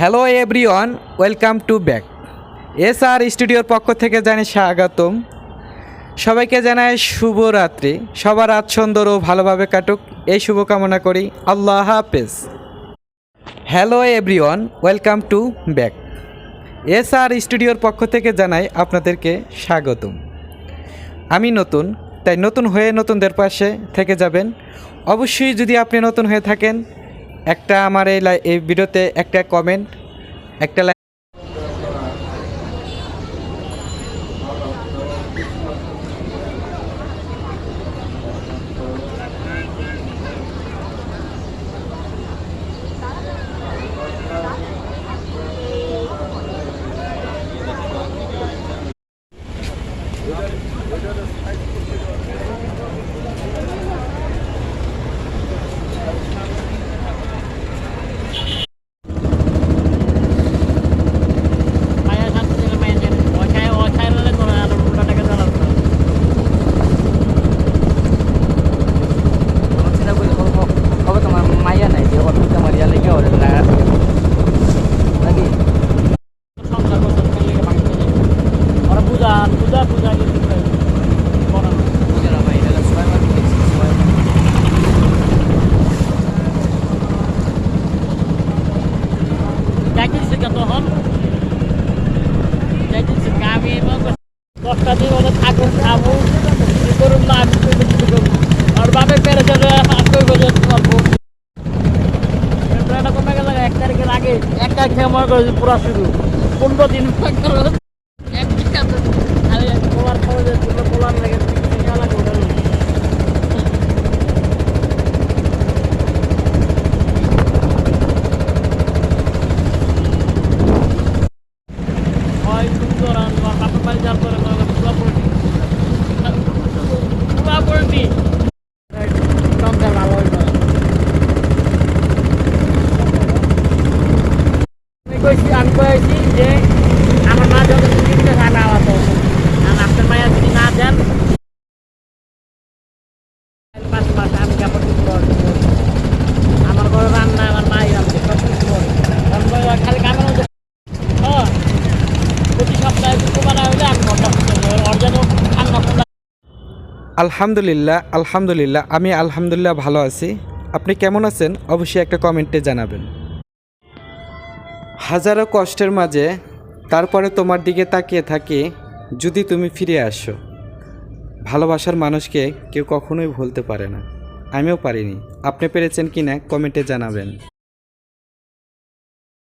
Hello everyone, welcome to back. SR স্টুডিওর পক্ষ থেকে জানাই স্বাগতম। সবাইকে জানাই শুভরাত্রি। সবার রাত সুন্দর ও ভালোভাবে কাটুক এই শুভকামনা করি। আল্লাহ হাফেজ। Hello everyone, welcome to back. SR স্টুডিওর পক্ষ থেকে জানাই আপনাদেরকে স্বাগতম। আমি নতুন, তাই নতুন হয়ে নতুনদের পাশে থেকে যাবেন। অবশ্যই যদি আপনি নতুন হয়ে থাকেন, একটা আমার এই ভিডিওতে একটা কমেন্ট, একটা দশটা দিন ওদের থাকুন খাবো কি করুন না আমি আর বাপের পেরে চলে করবো কমে গেল 1 তারিখের আগে 1 তারিখ থেকে মনে করেছি পুরা শুরু 15 দিন পোলার খবর পোলার লেগে আমি কয়েছি যে আমার মা যত চিন্তা খাবে আওয়াজ আর আপনার মায়া যদি না দেন 5 মাস আমি কাপড় আমার ঘরে রান্না আমার মাই রান্না সব কিছু করে খালি কামের মধ্যে প্রতি সপ্তাহে শুক্রবার হলে আমি আলহামদুলিল্লাহ, আমি আলহামদুলিল্লাহ ভালো আছি। আপনি কেমন আছেন অবশ্যই একটা কমেন্টে জানাবেন। হাজারো কষ্টের মাঝে তারপরে তোমার দিকে তাকিয়ে থাকি, যদি তুমি ফিরে আসো। ভালোবাসার মানুষকে কেউ কখনোই ভুলতে পারে না, আমিও পারিনি। আপনি পেরেছেন কি না কমেন্টে জানাবেন।